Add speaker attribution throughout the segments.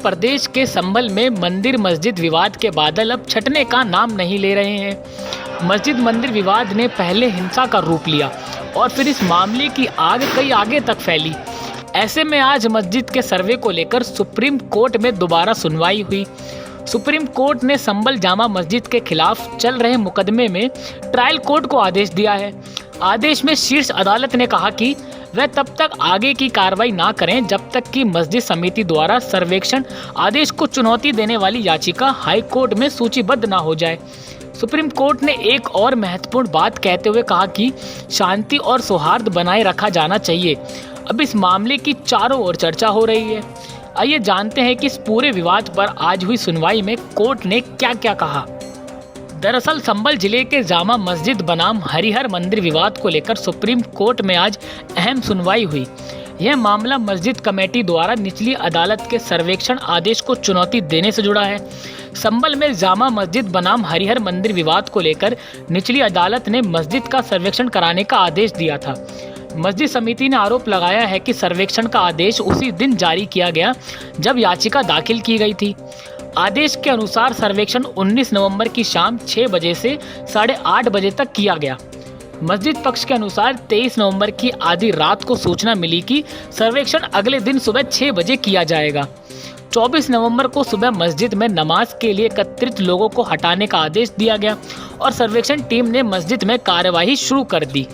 Speaker 1: प्रदेश के संभल में मंदिर मस्जिद विवाद के बादल अब छटने का नाम नहीं ले रहे हैं। मस्जिद मंदिर विवाद ने पहले हिंसा का रूप लिया और फिर इस मामले की आग कई आगे तक फैली। ऐसे में आज मस्जिद के सर्वे को लेकर सुप्रीम कोर्ट में दोबारा सुनवाई हुई। सुप्रीम कोर्ट ने संभल जामा मस्जिद के खिलाफ चल रहे मुकदमे में ट्रायल कोर्ट को आदेश दिया है। आदेश में शीर्ष अदालत ने कहा कि वह तब तक आगे की कार्रवाई ना करें जब तक कि मस्जिद समिति द्वारा सर्वेक्षण आदेश को चुनौती देने वाली याचिका हाई कोर्ट में सूचीबद्ध ना हो जाए। सुप्रीम कोर्ट ने एक और महत्वपूर्ण बात कहते हुए कहा कि शांति और सौहार्द बनाए रखा जाना चाहिए। अब इस मामले की चारों ओर चर्चा हो रही है। आइए जानते हैं कि इस पूरे विवाद पर आज हुई सुनवाई में कोर्ट ने क्या क्या कहा। दरअसल संभल जिले के जामा मस्जिद बनाम हरिहर मंदिर विवाद को लेकर सुप्रीम कोर्ट में आज अहम सुनवाई हुई। यह मामला मस्जिद कमेटी द्वारा निचली अदालत के सर्वेक्षण आदेश को चुनौती देने से जुड़ा है। संभल में जामा मस्जिद बनाम हरिहर मंदिर विवाद को लेकर निचली अदालत ने मस्जिद का सर्वेक्षण कराने का आदेश दिया था। मस्जिद समिति ने आरोप लगाया है कि सर्वेक्षण का आदेश उसी दिन जारी किया गया जब याचिका दाखिल की गई थी। आदेश के अनुसार सर्वेक्षण 19 नवंबर की शाम 6 बजे से 8:30 बजे तक किया गया। मस्जिद पक्ष के अनुसार 23 नवंबर की आधी रात को सूचना मिली कि सर्वेक्षण अगले दिन सुबह 6 बजे किया जाएगा। 24 नवंबर को सुबह मस्जिद में नमाज के लिए एकत्रित लोगों को हटाने का आदेश दिया गया और सर्वेक्षण टीम ने मस्जिद में कार्यवाही शुरू कर दी।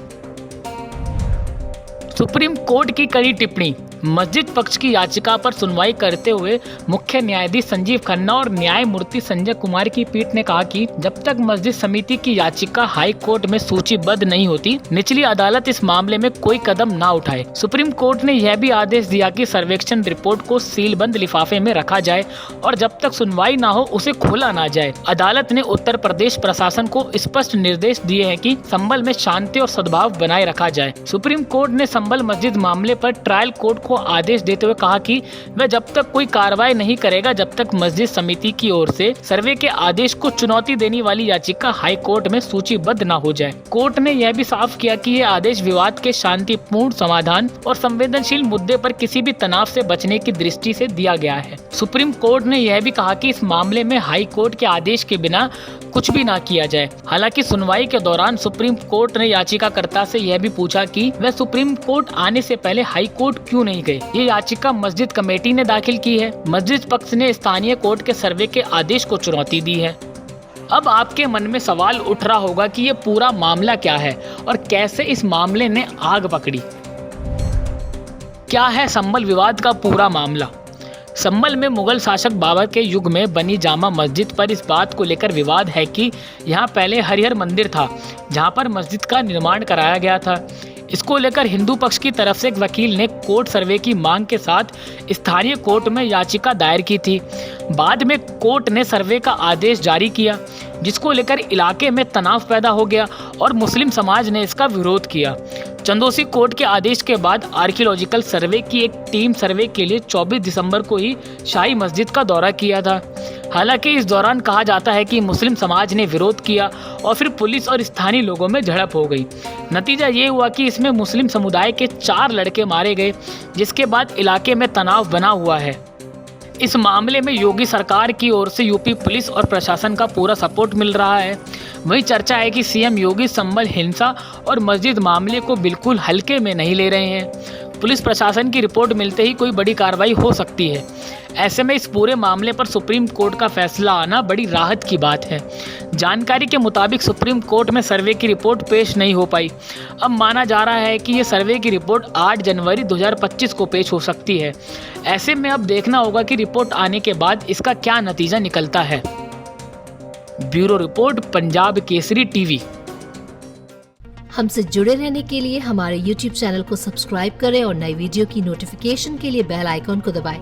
Speaker 1: सुप्रीम कोर्ट की कड़ी टिप्पणी। मस्जिद पक्ष की याचिका पर सुनवाई करते हुए मुख्य न्यायाधीश संजीव खन्ना और न्यायमूर्ति संजय कुमार की पीठ ने कहा कि जब तक मस्जिद समिति की याचिका हाई कोर्ट में सूचीबद्ध नहीं होती, निचली अदालत इस मामले में कोई कदम ना उठाए। सुप्रीम कोर्ट ने यह भी आदेश दिया कि सर्वेक्षण रिपोर्ट को सीलबंद लिफाफे में रखा जाए और जब तक सुनवाई ना हो उसे खोला ना जाए। अदालत ने उत्तर प्रदेश प्रशासन को स्पष्ट निर्देश दिए हैं कि संभल में शांति और सद्भाव बनाए रखा जाए। सुप्रीम कोर्ट ने संभल मस्जिद मामले पर ट्रायल कोर्ट को आदेश देते हुए कहा कि वह जब तक कोई कार्रवाई नहीं करेगा जब तक मस्जिद समिति की ओर से सर्वे के आदेश को चुनौती देने वाली याचिका हाई कोर्ट में सूचीबद्ध न हो जाए। कोर्ट ने यह भी साफ किया कि यह आदेश विवाद के शांतिपूर्ण समाधान और संवेदनशील मुद्दे पर किसी भी तनाव से बचने की दृष्टि से दिया गया है। सुप्रीम कोर्ट ने यह भी कहा कि इस मामले में हाई कोर्ट के आदेश के बिना कुछ भी ना किया जाए। हालांकि सुनवाई के दौरान सुप्रीम कोर्ट ने याचिकाकर्ता से यह भी पूछा कि वह सुप्रीम कोर्ट आने से पहले हाई कोर्ट क्यों नहीं गए। ये याचिका मस्जिद कमेटी ने दाखिल की है। मस्जिद पक्ष ने स्थानीय कोर्ट के सर्वे के आदेश को चुनौती दी है। अब आपके मन में सवाल उठ रहा होगा कि ये पूरा मामला क्या है और कैसे इस मामले ने आग पकड़ी। क्या है संभल विवाद का पूरा मामला। संभल में मुगल शासक बाबर के युग में बनी जामा मस्जिद पर इस बात को लेकर विवाद है कि यहाँ पहले हरिहर मंदिर था जहाँ पर मस्जिद का निर्माण कराया गया था। इसको लेकर हिंदू पक्ष की तरफ से एक वकील ने कोर्ट सर्वे की मांग के साथ स्थानीय कोर्ट में याचिका दायर की थी। बाद में कोर्ट ने सर्वे का आदेश जारी किया जिसको लेकर इलाके में तनाव पैदा हो गया और मुस्लिम समाज ने इसका विरोध किया। चंदोसी कोर्ट के आदेश के बाद आर्कियोलॉजिकल सर्वे की एक टीम सर्वे के लिए 24 दिसंबर को ही शाही मस्जिद का दौरा किया था। हालांकि इस दौरान कहा जाता है कि मुस्लिम समाज ने विरोध किया और फिर पुलिस और स्थानीय लोगों में झड़प हो गई। नतीजा ये हुआ कि इसमें मुस्लिम समुदाय के 4 लड़के मारे गए, जिसके बाद इलाके में तनाव बना हुआ है। इस मामले में योगी सरकार की ओर से यूपी पुलिस और प्रशासन का पूरा सपोर्ट मिल रहा है। वही चर्चा है कि सीएम योगी संभल हिंसा और मस्जिद मामले को बिल्कुल हल्के में नहीं ले रहे हैं। पुलिस प्रशासन की रिपोर्ट मिलते ही कोई बड़ी कार्रवाई हो सकती है। ऐसे में इस पूरे मामले पर सुप्रीम कोर्ट का फैसला आना बड़ी राहत की बात है। जानकारी के मुताबिक सुप्रीम कोर्ट में सर्वे की रिपोर्ट पेश नहीं हो पाई। अब माना जा रहा है कि ये सर्वे की रिपोर्ट 8 जनवरी 2025 को पेश हो सकती है। ऐसे में अब देखना होगा कि रिपोर्ट आने के बाद इसका क्या नतीजा निकलता है। Bureau report, Punjab Kesari TV.
Speaker 2: हमसे जुड़े रहने के लिए हमारे YouTube चैनल को सब्सक्राइब करें और नई वीडियो की नोटिफिकेशन के लिए बेल आइकॉन को दबाएं।